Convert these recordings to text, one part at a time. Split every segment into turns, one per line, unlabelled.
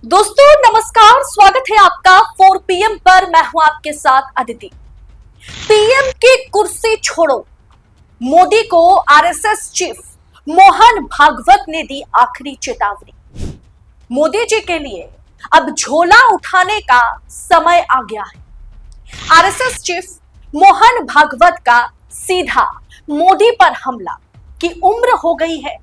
दोस्तों नमस्कार, स्वागत है आपका 4 PM पर। मैं हूं आपके साथ अदिति। पीएम की कुर्सी छोड़ो, मोदी को आरएसएस चीफ मोहन भागवत ने दी आखिरी चेतावनी। मोदी जी के लिए अब झोला उठाने का समय आ गया है। आरएसएस चीफ मोहन भागवत का सीधा मोदी पर हमला कि उम्र हो गई है,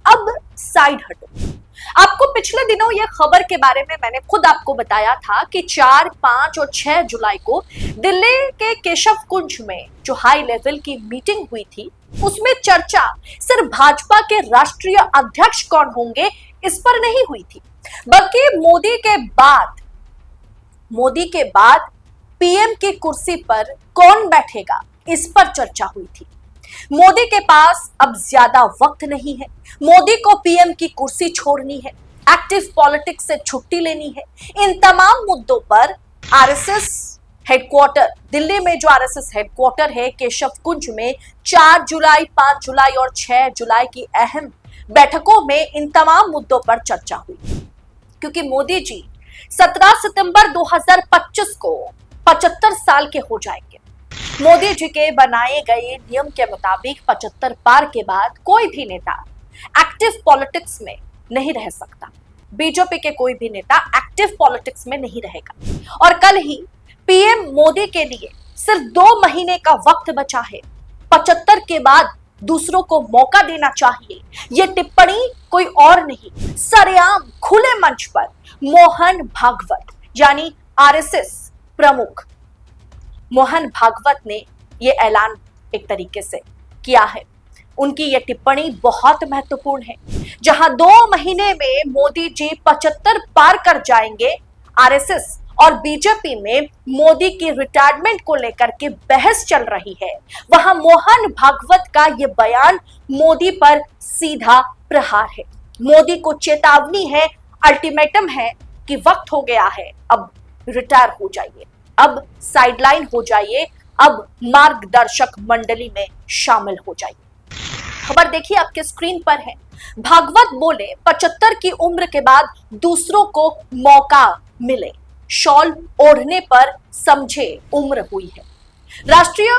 अब साइड हटो। आपको पिछले दिनों यह खबर के बारे में मैंने खुद आपको बताया था कि 4, 5 और 6 जुलाई को दिल्ली के केशव कुंज में जो हाई लेवल की मीटिंग हुई थी, उसमें चर्चा सिर्फ भाजपा के राष्ट्रीय अध्यक्ष कौन होंगे इस पर नहीं हुई थी, बल्कि मोदी के बाद पीएम की कुर्सी पर कौन बैठेगा इस पर चर्चा हुई थी। मोदी के पास अब ज्यादा वक्त नहीं है। मोदी को पीएम की कुर्सी छोड़नी है, एक्टिव पॉलिटिक्स से छुट्टी लेनी है। इन तमाम मुद्दों पर आरएसएस हेडक्वार्टर, दिल्ली में जो आरएसएस हेडक्वार्टर है केशव कुंज में 4 जुलाई, 5 जुलाई और 6 जुलाई की अहम बैठकों में इन तमाम मुद्दों पर चर्चा हुई, क्योंकि मोदी जी 17 सितंबर 2025 को 75 साल के हो जाएंगे। मोदी जी के बनाए गए नियम के मुताबिक 75 पार के बाद कोई भी नेता एक्टिव पॉलिटिक्स में नहीं रह सकता। बीजेपी के कोई भी नेता एक्टिव पॉलिटिक्स में नहीं रहेगा। और कल ही पीएम मोदी के लिए सिर्फ 2 महीने का वक्त बचा है। 75 के बाद दूसरों को मौका देना चाहिए, ये टिप्पणी कोई और नहीं, सरेआम खुले मंच पर मोहन भागवत यानी आरएसएस प्रमुख मोहन भागवत ने ये ऐलान एक तरीके से किया है। उनकी ये टिप्पणी बहुत महत्वपूर्ण है। जहां 2 महीने में मोदी जी 75 पार कर जाएंगे, आरएसएस और बीजेपी में मोदी की रिटायरमेंट को लेकर के बहस चल रही है, वहां मोहन भागवत का ये बयान मोदी पर सीधा प्रहार है। मोदी को चेतावनी है, अल्टीमेटम है कि वक्त हो गया है, अब रिटायर हो जाइए, अब साइडलाइन हो जाइए, अब मार्गदर्शक मंडली में शामिल हो जाइए। खबर देखिए आपके स्क्रीन पर है। भागवत बोले 75 की उम्र के बाद दूसरों को मौका मिले, शॉल ओढ़ने पर समझे उम्र हुई है। राष्ट्रीय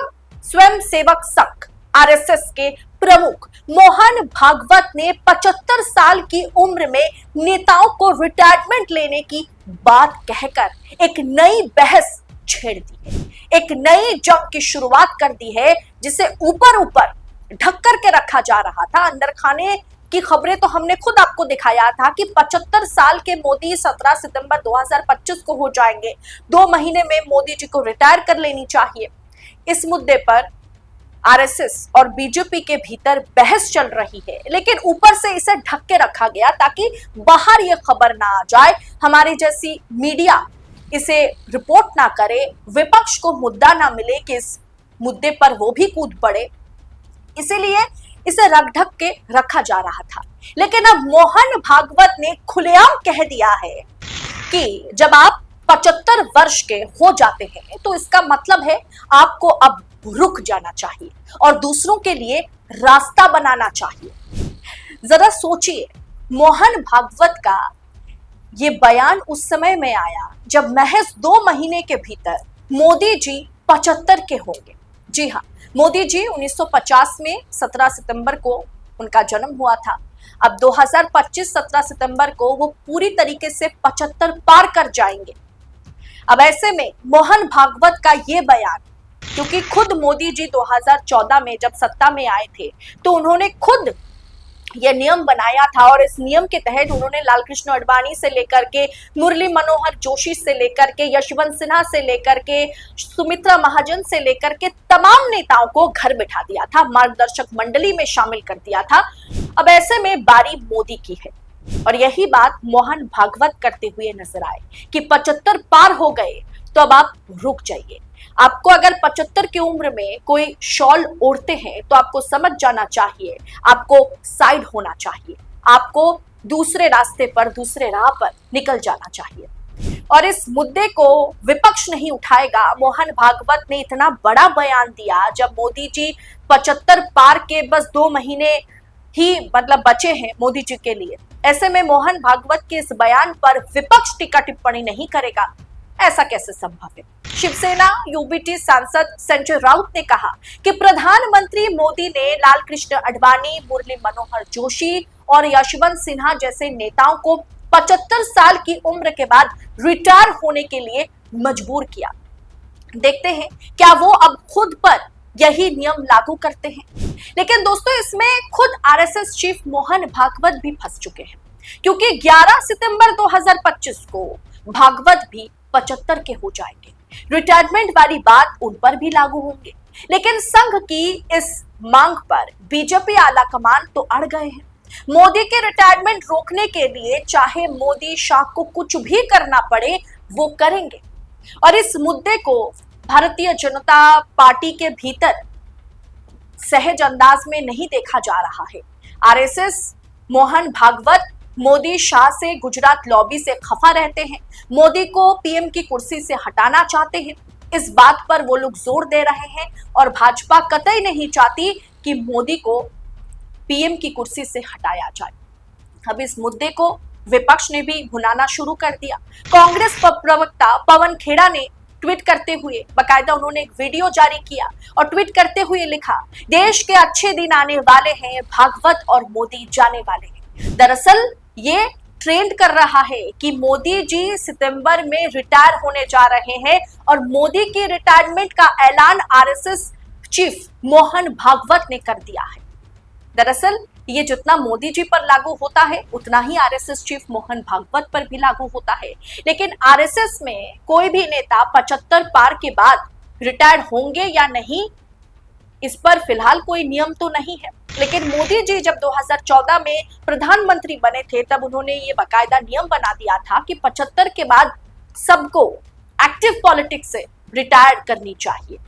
स्वयंसेवक संघ आरएसएस के प्रमुख मोहन भागवत ने 75 साल की उम्र में नेताओं को रिटायरमेंट लेने की बात कहकर एक नई बहस छेड़ दी है, एक नई जंग की शुरुआत कर दी है, जिसे ऊपर ऊपर ढक करके रखा जा रहा था। अंदर खाने की खबरें तो हमने खुद आपको दिखाया था कि 75 साल के मोदी 17 सितंबर 2025 को हो जाएंगे, 2 महीने में मोदी जी को रिटायर कर लेनी चाहिए। इस मुद्दे पर आरएसएस और बीजेपी के भीतर बहस चल रही है, लेकिन ऊपर से इसे ढक के रखा गया ताकि बाहर यह खबर ना आ जाए, हमारी जैसी मीडिया इसे रिपोर्ट ना करे, विपक्ष को मुद्दा ना मिले कि इस मुद्दे पर वो भी कूद पड़े, इसीलिए इसे रख ढक के रखा जा रहा था। लेकिन अब मोहन भागवत ने खुलेआम कह दिया है कि जब आप 75 वर्ष के हो जाते हैं तो इसका मतलब है आपको अब रुक जाना चाहिए और दूसरों के लिए रास्ता बनाना चाहिए। जरा सोचिए, मोहन भागवत का ये बयान उस समय में आया जब महज 2 महीने के भीतर मोदी जी 75 के होंगे। जी हाँ, मोदी जी 1950 में 17 सितंबर को उनका जन्म हुआ था। अब 2025 17 सितंबर को वो पूरी तरीके से 75 पार कर जाएंगे। अब ऐसे में मोहन भागवत का ये बयान, क्योंकि खुद मोदी जी 2014 में जब सत्ता में आए थे तो उन्होंने खुद यह नियम बनाया था और इस नियम के तहत उन्होंने लालकृष्ण आडवाणी से लेकर के मुरली मनोहर जोशी से लेकर के यशवंत सिन्हा से लेकर के सुमित्रा महाजन से लेकर के तमाम नेताओं को घर बिठा दिया था, मार्गदर्शक मंडली में शामिल कर दिया था। अब ऐसे में बारी मोदी की है और यही बात मोहन भागवत करते हुए नजर आए कि 75 पार हो गए तो अब आप रुक जाइए। आपको अगर 75 की उम्र में कोई शॉल ओढ़ते हैं तो आपको समझ जाना चाहिए, आपको साइड होना चाहिए, आपको दूसरे रास्ते पर, दूसरे राह पर निकल जाना चाहिए। और इस मुद्दे को विपक्ष नहीं उठाएगा। मोहन भागवत ने इतना बड़ा बयान दिया जब मोदी जी 75 पार के बस 2 महीने ही मतलब बचे हैं मोदी जी के लिए। ऐसे में मोहन भागवत के इस बयान पर विपक्ष टीका टिप्पणी नहीं करेगा, ऐसा कैसे संभव है? शिवसेना यूबीटी सांसद संजय राउत ने कहा कि प्रधानमंत्री मोदी ने लाल कृष्ण आडवाणी, मुरली मनोहर जोशी और यशवंत सिन्हा जैसे नेताओं को 75 साल की उम्र के बाद रिटायर होने के लिए मजबूर किया। देखते हैं क्या वो अब खुद पर यही नियम लागू करते हैं। लेकिन दोस्तों, इसमें खुद आरएसएस चीफ मोहन भागवत भी फंस चुके हैं, क्योंकि 11 सितंबर 2025 को भागवत भी 75 के हो जाएंगे। रिटायरमेंट वाली बात उन पर भी लागू होंगे, लेकिन संघ की इस मांग पर बीजेपी आला कमान तो अड़ गए हैं। मोदी के रिटायरमेंट रोकने के लिए चाहे मोदी शाह को कुछ भी करना पड़े वो करेंगे, और इस मुद्दे को भारतीय जनता पार्टी के भीतर सहज अंदाज में नहीं देखा जा रहा है। आरएसएस मोहन भागवत मोदी शाह से गुजरात लॉबी से खफा रहते हैं, मोदी को पीएम की कुर्सी से हटाना चाहते हैं। इस बात पर वो लोग जोर दे रहे हैं, और भाजपा कतई नहीं चाहती कि मोदी को पीएम की कुर्सी से हटाया जाए। अब इस मुद्दे को विपक्ष ने भी भुनाना शुरू कर दिया। कांग्रेस प्रवक्ता पवन खेड़ा ने ट्वीट करते हुए बाकायदा उन्होंने एक वीडियो जारी किया और ट्वीट करते हुए लिखा, देश के अच्छे दिन आने वाले हैं, भागवत और मोदी जाने वाले हैं। दरअसल ये ट्रेंड कर रहा है कि मोदी जी सितंबर में रिटायर होने जा रहे हैं, और मोदी की रिटायरमेंट का ऐलान आरएसएस चीफ मोहन भागवत ने कर दिया है। दरअसल ये जितना मोदी जी पर लागू होता है उतना ही आरएसएस चीफ मोहन भागवत पर भी लागू होता है। लेकिन आरएसएस में कोई भी नेता 75 पार के बाद रिटायर होंगे या नहीं, इस पर फिलहाल कोई नियम तो नहीं है। लेकिन मोदी जी जब 2014 में प्रधानमंत्री बने थे तब उन्होंने ये बाकायदा नियम बना दिया था कि 75 के बाद सबको एक्टिव पॉलिटिक्स से रिटायर करनी चाहिए।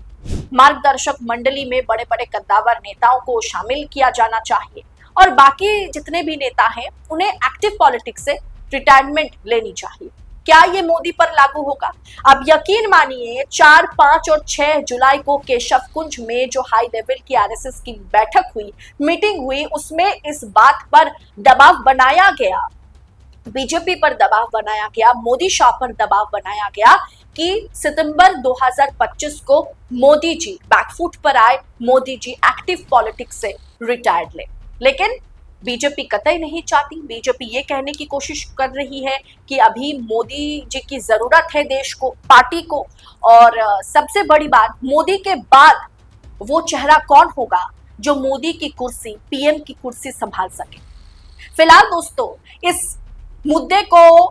मार्गदर्शक मंडली में बड़े बड़े कद्दावर नेताओं को शामिल किया जाना चाहिए, और बाकी जितने भी नेता हैं उन्हें एक्टिव पॉलिटिक्स से रिटायरमेंट लेनी चाहिए। क्या ये मोदी पर लागू होगा? अब यकीन मानिए 4, 5 और 6 जुलाई को केशव कुंज में जो हाई लेवल की आरएसएस की बैठक हुई, मीटिंग हुई, उसमें इस बात पर दबाव बनाया गया, बीजेपी पर दबाव बनाया गया, मोदी शाह पर दबाव बनाया गया कि सितंबर 2025 को मोदी जी बैकफुट पर आए, मोदी जी एक्टिव पॉलिटिक्स से रिटायर्ड ले। लेकिन बीजेपी कतई नहीं चाहती। बीजेपी ये कहने की कोशिश कर रही है कि अभी मोदी जी की जरूरत है देश को, पार्टी को, और सबसे बड़ी बात, मोदी के बाद वो चेहरा कौन होगा जो मोदी की कुर्सी, पीएम की कुर्सी संभाल सके। फिलहाल दोस्तों, इस मुद्दे को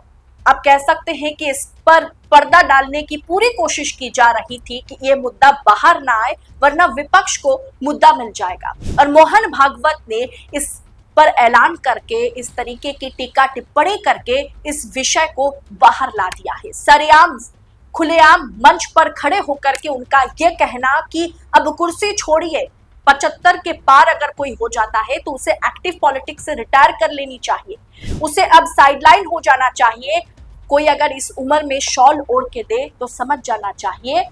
आप कह सकते हैं कि इस पर पर्दा डालने की पूरी कोशिश की जा रही थी कि ये मुद्दा बाहर ना आए, वरना विपक्ष को मुद्दा मिल जाएगा। और मोहन भागवत ने इस पर ऐलान करके, इस तरीके की टीका टिप्पणी करके इस विषय को बाहर ला दिया है। सरेआम खुलेआम मंच पर खड़े होकर के उनका यह कहना कि अब कुर्सी छोड़िए, 75 के पार अगर कोई हो जाता है तो उसे एक्टिव पॉलिटिक्स से रिटायर कर लेनी चाहिए, उसे अब साइडलाइन हो जाना चाहिए। कोई अगर इस उम्र में शॉल ओढ़ के दे तो समझ जाना चाहिए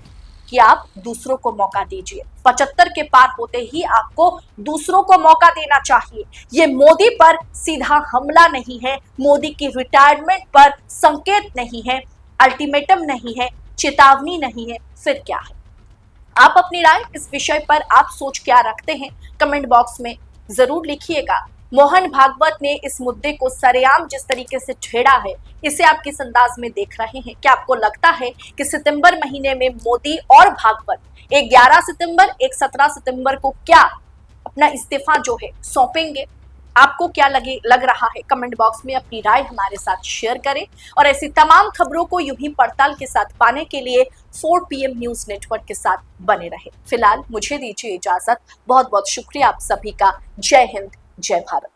कि आप दूसरों को मौका दीजिए। 75 के पार होते ही आपको दूसरों को मौका देना चाहिए। ये मोदी पर सीधा हमला नहीं है, मोदी की रिटायरमेंट पर संकेत नहीं है, अल्टीमेटम नहीं है, चेतावनी नहीं है, फिर क्या है? आप अपनी राय इस विषय पर आप सोच क्या रखते हैं, कमेंट बॉक्स में जरूर लिखिएगा। मोहन भागवत ने इस मुद्दे को सरेआम जिस तरीके से छेड़ा है, इसे आप किस अंदाज में देख रहे हैं? क्या आपको लगता है कि सितंबर महीने में मोदी और भागवत एक 11 सितंबर, एक 17 सितंबर को क्या अपना इस्तीफा जो है सौंपेंगे? आपको क्या लग रहा है? कमेंट बॉक्स में अपनी राय हमारे साथ शेयर करें, और ऐसी तमाम खबरों को यूं ही पड़ताल के साथ पाने के लिए 4 PM न्यूज नेटवर्क के साथ बने रहे। फिलहाल मुझे दीजिए इजाजत। बहुत बहुत शुक्रिया आप सभी का। जय हिंद, जय भारत।